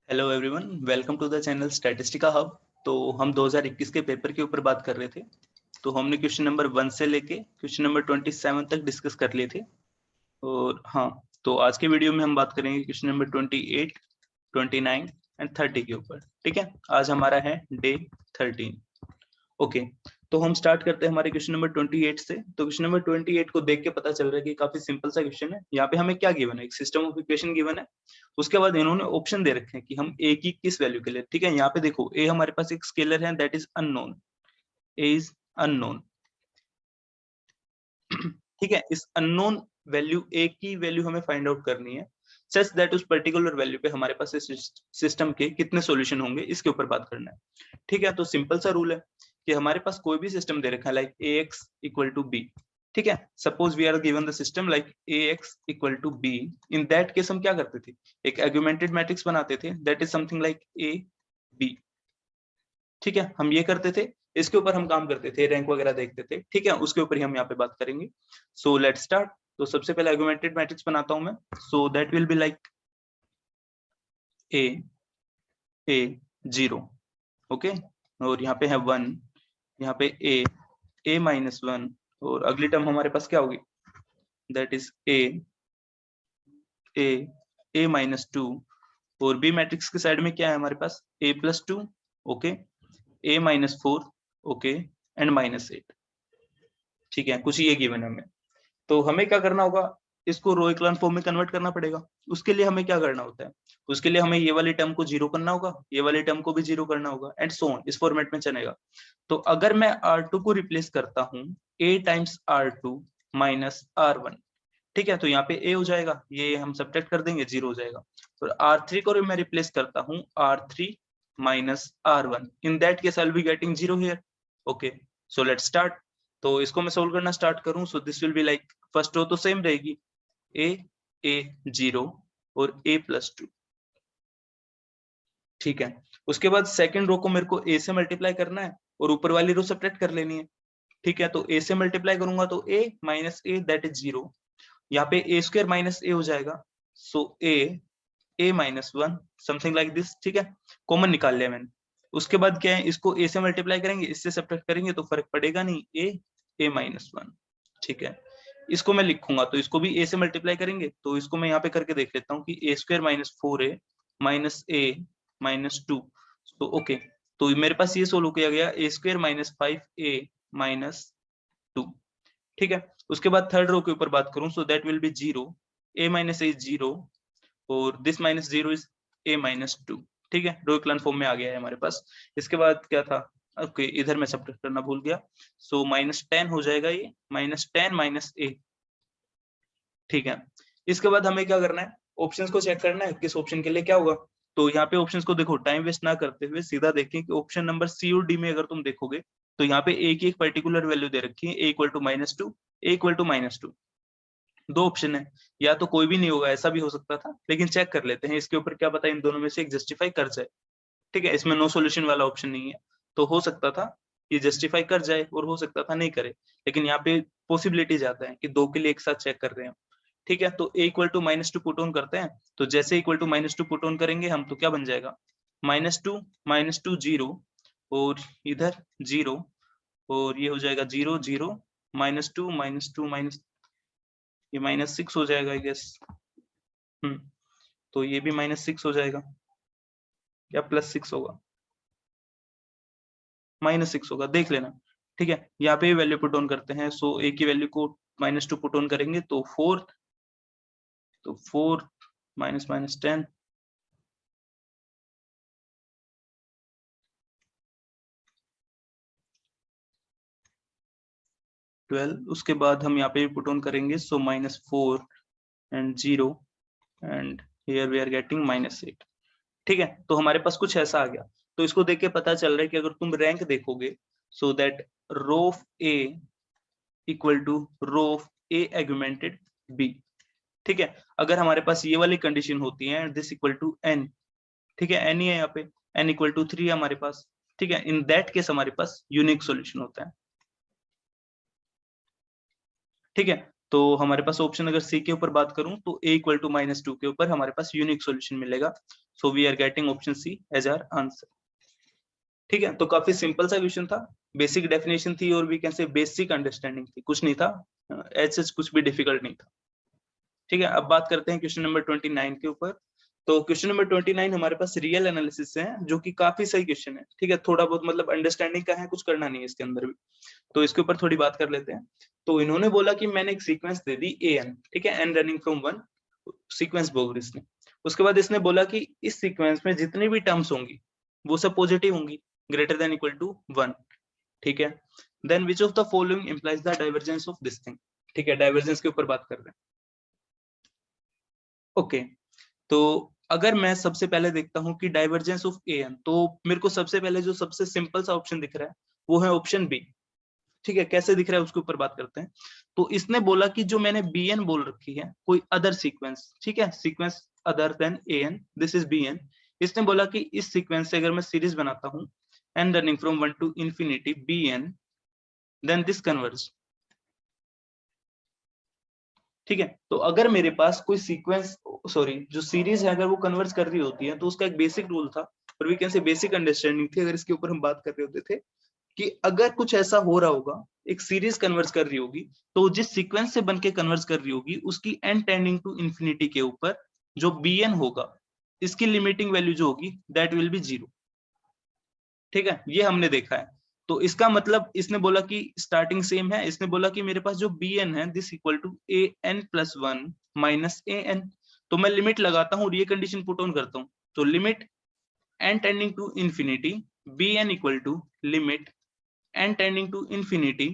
Hello everyone, welcome to the channel Statistica Hub. तो हम 2021 के पेपर के ऊपर बात कर रहे थे। तो हमने क्वेश्चन नंबर 1 से लेके क्वेश्चन नंबर 27 तक डिस्कस कर लिए थे। और हाँ, तो आज के वीडियो में हम बात करेंगे क्वेश्चन नंबर 28, 29 एंड 30 के ऊपर। ठीक है, आज हमारा है डे 13। ओके, तो हम स्टार्ट करते हैं हमारे क्वेश्चन नंबर 28 से। तो क्वेश्चन नंबर 28 को देख के पता चल रहा है कि काफी सिंपल सा क्वेश्चन है। यहाँ पे हमें क्या गिवन है, एक सिस्टम ऑफ इक्वेशन गिवन है। उसके बाद इन्होंने ऑप्शन दे रखे हैं कि हम ए की किस वैल्यू के लिए। ठीक है, यहाँ पे देखो ए हमारे पास एक स्केलर है, that is unknown. A is unknown. ठीक है, इस अननोन वैल्यू ए की वैल्यू हमें फाइंड आउट करनी है, सच दैट उस पर्टिकुलर वैल्यू पे हमारे पास इस सिस्टम के कितने सॉल्यूशन होंगे, इसके ऊपर बात करना है। ठीक है, तो सिंपल सा रूल है कि हमारे पास कोई भी सिस्टम दे रखा है like a x equal to b. ठीक है, suppose we are given the system like a x equal to b. In that case हम क्या करते थे, एक आर्गुमेंटेड मैट्रिक्स बनाते थे, that is something like a b. ठीक है, हम ये करते थे, इसके ऊपर हम काम करते थे, रैंक वगैरह देखते थे। ठीक है, उसके ऊपर ही हम यहाँ पे बात करेंगे। सो लेट्स स्टार्ट। तो सबसे पहले आर्गुमेंटेड मैट्रिक्स बनाता हूं मैं। So that will be like a A 0। Okay, और यहाँ पे है 1, यहाँ पे ए माइनस 1, और अगली टर्म हमारे पास क्या होगी, दैट इज ए माइनस 2। और बी मैट्रिक्स के साइड में क्या है हमारे पास, A plus 2, okay, A minus 4, okay, and minus 8। ठीक है, कुछ ये गिवन है हमें। तो हमें क्या करना होगा, इसको रो इक्वेशन फॉर्म में कन्वर्ट करना पड़ेगा। उसके लिए हमें क्या करना होता है, उसके लिए हमें ये वाली टर्म को जीरो करना होगा, ये वाली टर्म को भी जीरो करना होगा, एंड सो ऑन, इस फॉर्मेट में चलेगा। तो अगर मैं R2 को रिप्लेस करता हूँ a times R2 minus R1, ठीक है, तो यहाँ पे a हो जाएगा, ये हम सब्ट्रैक्ट कर देंगे, जीरो हो जाएगा। तो R3 को मैं रिप्लेस करता हूँ R3 minus R1, in that case I will be getting zero here. Okay, so let's start. तो इसको मैं सोल्व करना स्टार्ट करूं, so this will be like, first row तो सेम रहेगी, ए 0 और a प्लस 2। ठीक है, उसके बाद सेकंड रो को मेरे को a से मल्टीप्लाई करना है और ऊपर वाली रो सब्ट्रैक्ट कर लेनी है। ठीक है, तो a से मल्टीप्लाई करूंगा तो a minus A that is 0। यहाँ पे a स्क्वायर माइनस a हो जाएगा, सो a minus 1, something like this. ठीक है, कॉमन निकाल लिया मैंने। उसके बाद क्या है, इसको a से मल्टीप्लाई करेंगे, इससे सब्ट्रैक्ट करेंगे तो फर्क पड़ेगा नहीं, a माइनस 1। ठीक है, इसको मैं लिखूंगा, तो इसको भी a से मल्टीप्लाई करेंगे, तो इसको मैं यहाँ पे करके देख लेता हूँ कि a square minus 4a minus a minus 2। तो ओके, तो मेरे पास ये सोल्व किया गया, a square minus 5a minus 2। ठीक है, उसके बाद थर्ड रो के ऊपर बात करूं, so that will be 0, a minus a is 0 और this minus 0 is a minus 2। ठीक है, रो इक्वेशन फॉर्म में आ गया है हमारे पास। इसके बाद क्या था, ओके, इधर मैं सब्ट्रैक्ट करना भूल गया, सो माइनस 10 हो जाएगा, ये माइनस 10 माइनस a। ठीक है, इसके बाद हमें क्या करना है, ऑप्शंस को चेक करना है, किस ऑप्शन के लिए क्या होगा। तो यहाँ पे ऑप्शंस को देखो, टाइम वेस्ट ना करते हुए सीधा देखें कि ऑप्शन नंबर सी और डी में अगर तुम देखोगे तो यहाँ पे ए की एक पर्टिकुलर वैल्यू दे रखी है, A equal to minus 2, A equal to minus 2। दो ऑप्शन है, या तो कोई भी नहीं होगा, ऐसा भी हो सकता था, लेकिन चेक कर लेते हैं इसके ऊपर, क्या पता इन दोनों में से एक जस्टिफाई कर जाए। ठीक है, इसमें नो सॉल्यूशन वाला ऑप्शन नहीं है, तो हो सकता था ये जस्टिफाई कर जाए और हो सकता था नहीं करे, लेकिन यहाँ पे पॉसिबिलिटी ज्यादा है कि दो के लिए एक साथ चेक कर रहे हैं। ठीक है, तो a equal to minus 2 put on करते हैं, तो जैसे equal to minus 2 put on करेंगे हम, तो क्या बन जाएगा, माइनस टू 0 और इधर 0, और ये हो जाएगा 0 0 माइनस 2 माइनस, ये माइनस 6 हो जाएगा आई गेस। तो ये भी माइनस 6 हो जाएगा, या प्लस 6 होगा, माइनस 6 होगा, देख लेना। ठीक है, यहाँ पे वैल्यू पुट ऑन करते हैं, सो a की वैल्यू को माइनस 2 पुट ऑन करेंगे तो 4, तो 4 माइनस माइनस 10, 12। उसके बाद हम यहाँ पे पुट ऑन करेंगे, so minus 4 and 0 and here we are getting minus 8। ठीक है, तो हमारे पास कुछ ऐसा आ गया। तो इसको देख के पता चल रहा है कि अगर तुम रैंक देखोगे, so that row of A equal to row of A augmented B. ठीक है, अगर हमारे पास ये वाली कंडीशन होती है, दिस इक्वल टू एन, ठीक है, एन ही है यहाँ पे, एन इक्वल टू 3 है हमारे पास। ठीक है, इन दैट केस हमारे पास यूनिक सॉल्यूशन होता है। ठीक है, तो हमारे पास ऑप्शन अगर सी के ऊपर बात करूं तो a इक्वल टू -2 के ऊपर हमारे पास यूनिक सॉल्यूशन मिलेगा। So we are getting option C as our answer. ठीक है, तो काफी सिंपल सा क्वेश्चन था, बेसिक डेफिनेशन थी और we can say basic understanding थी, कुछ नहीं था एज सच, कुछ भी डिफिकल्ट नहीं था। ठीक है, अब बात करते हैं क्वेश्चन नंबर 29 के ऊपर। तो क्वेश्चन नंबर 29 हमारे पास रियल एनालिसिस है, जो कि काफी सही क्वेश्चन है। ठीक है, थोड़ा बहुत मतलब अंडरस्टैंडिंग का है, कुछ करना नहीं है इसके अंदर भी, तो इसके ऊपर थोड़ी बात कर लेते हैं। तो इन्होंने बोला कि मैंने एक सीक्वेंस दे दी an, ठीक है, n रनिंग फ्रॉम 1, सीक्वेंस बोल रही इसने। उसके बाद इसने बोला कि इस सीक्वेंस में जितनी भी टर्म्स होंगी वो सब पॉजिटिव होंगी, ग्रेटर देन इक्वल टू 1। ठीक है, then which of the following implies the divergence of this thing. ठीक है, डाइवर्जेंस के ऊपर बात कर रहे हैं। ओके, तो अगर मैं सबसे पहले देखता हूं कि डाइवर्जेंस ऑफ an, तो मेरे को सबसे पहले जो सबसे सिंपल सा ऑप्शन दिख रहा है वो है ऑप्शन बी। ठीक है, कैसे दिख रहा है उसके ऊपर बात करते हैं। तो इसने बोला कि जो मैंने bn बोल रखी है, कोई अदर सीक्वेंस, ठीक है, sequence other than an, this is bn। इसने बोला कि इस सीक्वेंस से अगर मैं सीरीज बनाता हूं n running from 1 to infinity bn, then this converge. ठीक है, तो अगर मेरे पास कोई सीक्वेंस, सॉरी, जो सीरीज है अगर वो कन्वर्ज कर रही होती है, तो उसका एक बेसिक रूल था और we can say basic understanding थी, अगर इसके ऊपर हम बात कर रहे होते थे कि अगर कुछ ऐसा हो रहा होगा, एक सीरीज कन्वर्ज कर रही होगी, तो जिस सीक्वेंस से बनके कन्वर्ज कर रही होगी उसकी n टेंडिंग टू इंफिनिटी के ऊपर जो bn होगा, इसकी लिमिटिंग वैल्यू जो होगी दैट विल बी 0। ठीक है, ये हमने देखा है। तो इसका मतलब इसने बोला कि स्टार्टिंग सेम है, इसने बोला कि मेरे पास जो bn है this equal to an plus 1 minus an। तो मैं लिमिट लगाता हूँ और ये कंडीशन पुट ऑन करता हूँ, तो limit n tending to infinity bn equal to limit n tending to infinity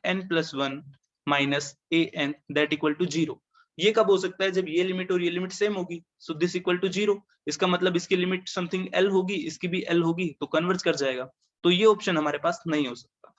an plus 1 minus an that equal to 0। ये कब हो सकता है, जब ये लिमिट और ये लिमिट सेम होगी, सो दिस इक्वल टू 0। इसका मतलब इसकी लिमिट समथिंग l होगी, इसकी भी l होगी, तो कन्वर्ज कर जाएगा। तो ये ऑप्शन हमारे पास नहीं हो सकता।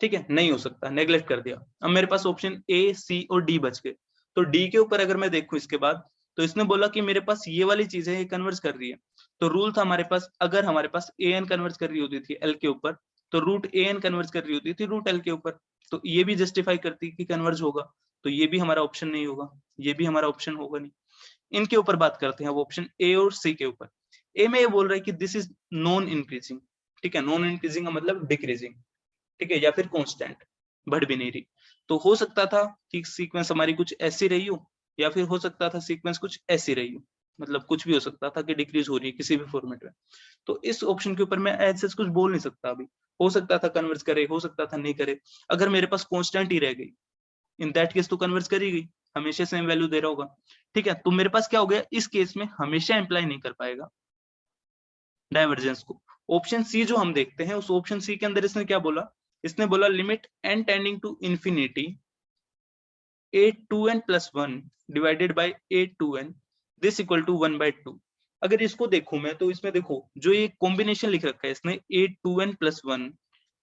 ठीक है, नहीं हो सकता, नेग्लेक्ट कर दिया। अब मेरे पास ऑप्शन ए, सी और डी बच गए। तो डी के ऊपर अगर मैं देखूं इसके बाद, तो इसने बोला कि मेरे पास ये वाली चीज है, ये कन्वर्ज कर रही है। तो रूल था हमारे पास, अगर हमारे पास ए एन कन्वर्ज कर रही होती थी एल के ऊपर, तो रूट ए एन कन्वर्ज कर रही होती थी रूट एल के ऊपर, तो ये भी जस्टिफाई करती कि कन्वर्ज होगा। तो ये भी हमारा ऑप्शन नहीं होगा, ये भी हमारा ऑप्शन होगा नहीं। इनके ऊपर बात करते हैं, वो ऑप्शन ए और सी के ऊपर। ए में ये बोल रहा है कि दिस इज नॉन इंक्रीजिंग। ठीक है, नॉन इंक्रीजिंग का मतलब डिक्रीजिंग, ठीक है, या फिर कांस्टेंट, बढ़ भी नहीं रही। तो हो सकता था कि सीक्वेंस हमारी कुछ ऐसी रही हो, या फिर हो सकता था सीक्वेंस कुछ ऐसी रही हो, मतलब कुछ भी हो सकता था कि डिक्रीज हो रही है किसी भी फॉर्मेट में। तो इस ऑप्शन के ऊपर मैं ऐसे कुछ बोल नहीं सकता अभी। हो सकता था कन्वर्ज करे, हो सकता था नहीं करे। अगर मेरे पास कांस्टेंट ही रह गई, इन दैट केस तो कन्वर्ज करेगी, हमेशा सेम वैल्यू दे रहा होगा। ठीक है, तो मेरे पास क्या हो गया, इस केस में हमेशा इंप्लाई नहीं कर पाएगा डाइवर्जेंस को। ऑप्शन सी जो हम देखते हैं, उस ऑप्शन सी के अंदर इसने क्या बोला, इसने बोला limit n tending to infinity a2n plus 1 divided by a2n this equal to 1/2। अगर इसको देखूं मैं, तो इसमें देखो जो ये कॉम्बिनेशन लिख रखा है इसने a2n प्लस 1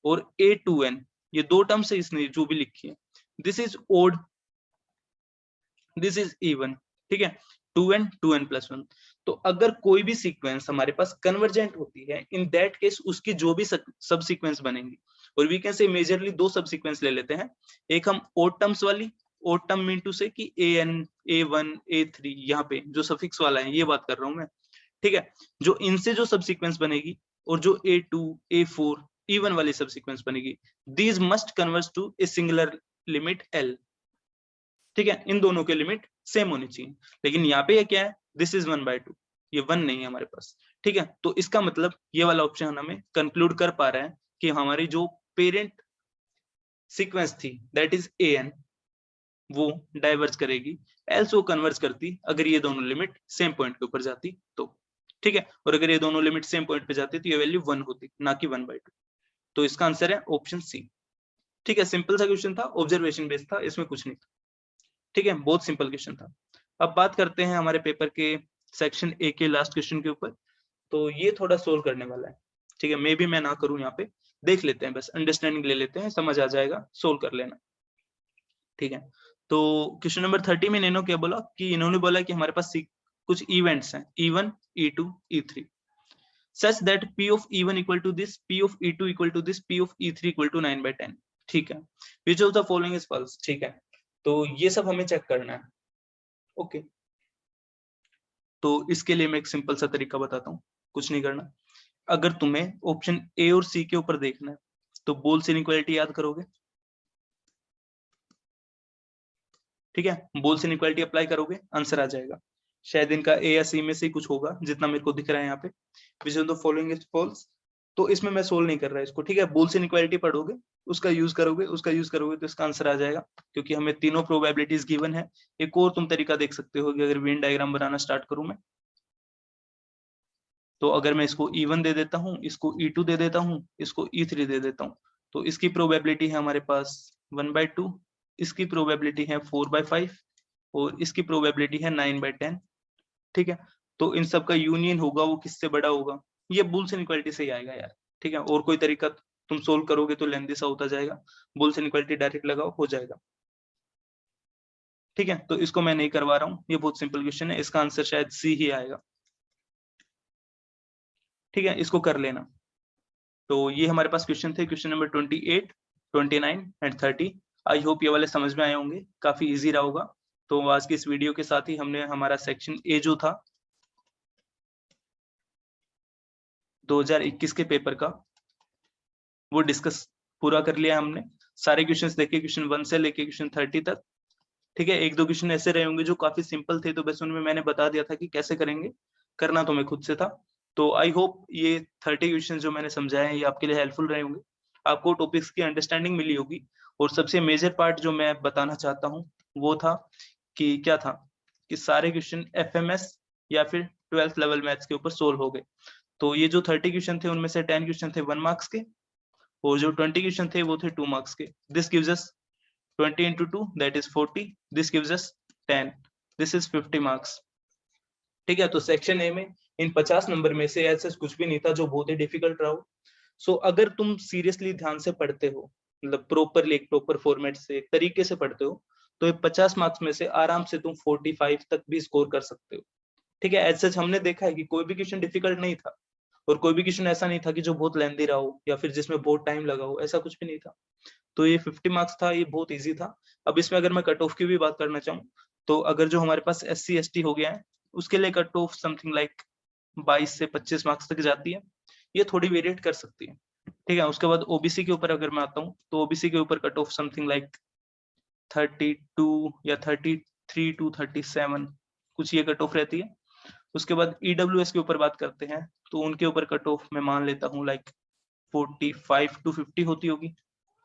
और a2n, ये दो टर्म्स है इसने जो भी लिखी है, this is odd, this is even. ठीक है, 2n प्लस 1। तो अगर कोई भी सीक्वेंस हमारे पास कन्वर्जेंट होती है, इन दैट केस उसकी जो भी सब सीक्वेंस बनेंगी, और वी कैन से मेजरली दो सब सीक्वेंस ले लेते हैं। एक हम ओड टर्म्स वाली, ओड टर्म मीन टू से कि an, a1, a3, यहाँ पे जो सफिक्स वाला है ये बात कर रहा हूं मैं। ठीक है, जो इनसे जो सब सीक्वेंस बनेगी, और जो a2, a4 इवन वाली सब सीक्वेंस बनेगी, these must converge to a singular limit l। ठीक है, इन दोनों के लिमिट सेम होनी चाहिए। लेकिन यहाँ पे ये क्या है, दिस इज 1/2, ये 1 नहीं है हमारे पास। ठीक है, तो इसका मतलब ये वाला ऑप्शन हमें कंक्लूड कर पा रहा है कि हमारी जो पेरेंट सीक्वेंस थी दैट इज an, वो डाइवर्ज करेगी, एल्स वो कन्वर्ज करती अगर ये दोनों लिमिट सेम पॉइंट के ऊपर जाती तो। ठीक है, और अगर ये दोनों लिमिट सेम पॉइंट पे जाती तो ये वैल्यू 1 होती, ना कि 1/2। तो इसका आंसर है ऑप्शन सी। ठीक है, सिंपल सा क्वेश्चन था, ऑब्जर्वेशन बेस्ड था, इसमें कुछ नहीं था। ठीक है, बहुत सिंपल क्वेश्चन था। अब बात करते हैं हमारे पेपर के सेक्शन ए के लास्ट क्वेश्चन के ऊपर। तो ये थोड़ा सोल्व करने वाला है। ठीक है, मे भी मैं ना करूं, यहाँ पे देख लेते हैं, बस अंडरस्टैंडिंग ले लेते हैं, समझ आ जाएगा, सोल्व कर लेना। ठीक है, तो क्वेश्चन नंबर 30 में इन्होंने क्या बोला कि इन्होंने बोला कि हमारे पास कुछ इवेंट्स हैं E1, E2, E3 such that P of E1 equal to this, P of E2 equal to this, P of E3 equal to 9/10। ठीक है, which of the following is false, ठीक है, तो ये सब हमें चेक करना है। ओके, तो इसके लिए मैं एक सिंपल सा तरीका बताता हूँ, कुछ नहीं करना। अगर तुम्हें ऑप्शन ए और सी के ऊपर देखना है तो बोल्स इनइक्वालिटी याद करोगे, ठीक है, बोल्स इनइक्वालिटी अप्लाई करोगे, आंसर आ जाएगा। शायद इनका ए या सी में से कुछ होगा, जितना मेरे को दिख रहा है यहाँ पे, which of the following is false. तो इसमें मैं सोल्व नहीं कर रहा इसको, ठीक है, बोल्स इनइक्वालिटी पढ़ोगे, उसका यूज करोगे तो इसका आंसर आ जाएगा, क्योंकि हमें तीनों प्रोबेबिलिटीज गिवन है। एक और तुम तरीका देख सकते हो कि अगर वेन डायग्राम बनाना स्टार्ट करूं मैं, तो अगर मैं इसको E1 दे देता हूँ, इसको E2 दे देता हूँ, इसको E3 दे देता हूँ, तो इसकी प्रोबेबिलिटी है हमारे पास 1/2, इसकी प्रोबेबिलिटी है 4/5 और इसकी प्रोबेबिलिटी है 9/10, ठीक है। तो इन सब का यूनियन होगा वो किससे बड़ा होगा, ये बुल्स इनइक्वालिटी से ही आएगा यार, ठीक है। और कोई तरीका तुम सोल्व करोगे तो लेंथी सा होता जाएगा, बुल्स इनइक्वालिटी डायरेक्ट लगाओ, हो जाएगा, ठीक है। तो इसको मैं नहीं करवा रहा हूँ, ये बहुत सिंपल क्वेश्चन है, इसका आंसर शायद सी ही आएगा, ठीक है, इसको कर लेना। तो ये हमारे पास क्वेश्चन थे, question number 28, 29 and 30। I hope ये वाले समझ में आए होंगे, काफी इजी रहा होगा। तो आज की इस वीडियो के साथ ही हमने हमारा सेक्शन ए जो था 2021 के पेपर का, वो डिस्कस पूरा कर लिया हमने। सारे क्वेश्चंस देखे, क्वेश्चन 1 से लेके क्वेश्चन 30 तक, ठीक है। एक दो क्वेश्चन ऐसे रहे होंगे जो काफी सिंपल थे, तो बस उनमें मैंने बता दिया था कि कैसे करेंगे, करना तो मैं खुद से था। तो आई होप ये 30 क्वेश्चन जो मैंने समझाए हैं ये आपके लिए हेल्पफुल रहे होंगे, आपको टॉपिक्स की अंडरस्टैंडिंग मिली होगी। और सबसे मेजर पार्ट जो मैं बताना चाहता हूँ वो था कि क्या था कि सारे क्वेश्चन FMS या फिर 12th लेवल मैथ्स के ऊपर सोल्व हो गए। तो ये जो 30 क्वेश्चन थे उनमें से 10 क्वेश्चन थे 1 मार्क्स के, और जो 20 क्वेश्चन थे वो थे 2 मार्क्स के। This gives us 20 into 2 that is 40, this gives us 10, this is 50 marks, ठीक है। तो सेक्शन ए में इन 50 नंबर में से ऐसा कुछ भी नहीं था जो बहुत ही डिफिकल्ट रहा हो। सो अगर तुम सीरियसली ध्यान से पढ़ते हो, मतलब प्रॉपरली एक प्रॉपर फॉर्मेट से एक तरीके से पढ़ते हो, तो ये 50 मार्क्स में से आराम से तुम 45 तक भी स्कोर कर सकते हो, ठीक है। एज सच हमने देखा है कि कोई भी क्वेश्चन डिफिकल्ट नहीं था, और कोई भी क्वेश्चन ऐसा नहीं था कि जो बहुत लेंथी रहा हो या फिर जिसमें बहुत टाइम लगा हो, ऐसा कुछ भी नहीं था। तो ये 50 मार्क्स था, ये बहुत इजी था। अब इसमें अगर मैं कट ऑफ की भी बात करना चाहूँ, तो अगर जो हमारे पास SC ST हो गया है उसके लिए कट ऑफ समथिंग लाइक 22 से 25 मार्क्स तक जाती है, ये थोड़ी वेरिएट कर सकती है, ठीक है। उसके बाद OBC के ऊपर अगर मैं आता हूँ, तो OBC के ऊपर कट ऑफ समथिंग लाइक 32 या 33 to 37 कुछ ये कट ऑफ रहती है। उसके बाद EWS के ऊपर बात करते हैं, तो उनके ऊपर कट ऑफ मैं मान लेता हूँ लाइक 45 to 50 होती होगी,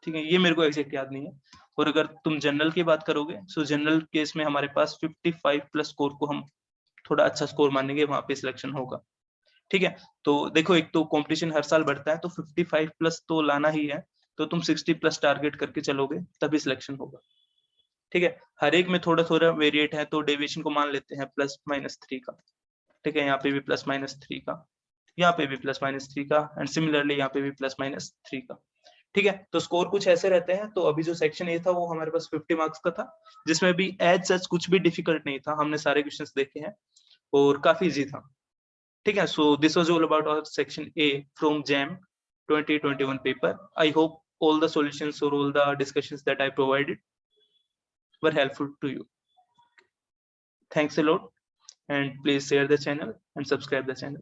ठीक है, ये मेरे को एग्जैक्ट याद नहीं है। और अगर तुम जनरल की बात करोगे, सो जनरल केस में हमारे पास 55 प्लस स्कोर को हम थोड़ा अच्छा स्कोर मानेंगे, वहां पे सिलेक्शन होगा, ठीक है। तो देखो, एक तो कंपटीशन हर साल बढ़ता है, तो 55 प्लस तो लाना ही है, तो तुम 60 प्लस टारगेट करके चलोगे तभी सिलेक्शन होगा, ठीक है। हर एक में थोड़ा थोड़ा वेरिएट है, तो डेविएशन को मान लेते हैं +-3 का, ठीक है। यहाँ पे भी +-3 का, यहाँ पे भी +-3 का, एंड सिमिलरली यहाँ पे भी +-3 का, ठीक है। तो स्कोर कुछ ऐसे रहते हैं। तो अभी जो सेक्शन ए था वो हमारे पास 50 मार्क्स का था, जिसमें भी एज सच कुछ भी डिफिकल्ट नहीं था, हमने सारे क्वेश्चंस देखे हैं और काफी इजी था, ठीक है। So this was all about our section A from JAM 2021 paper. I hope all the solutions or all the discussions that I provided were helpful to you. Thanks a lot, and please share the channel and subscribe the channel.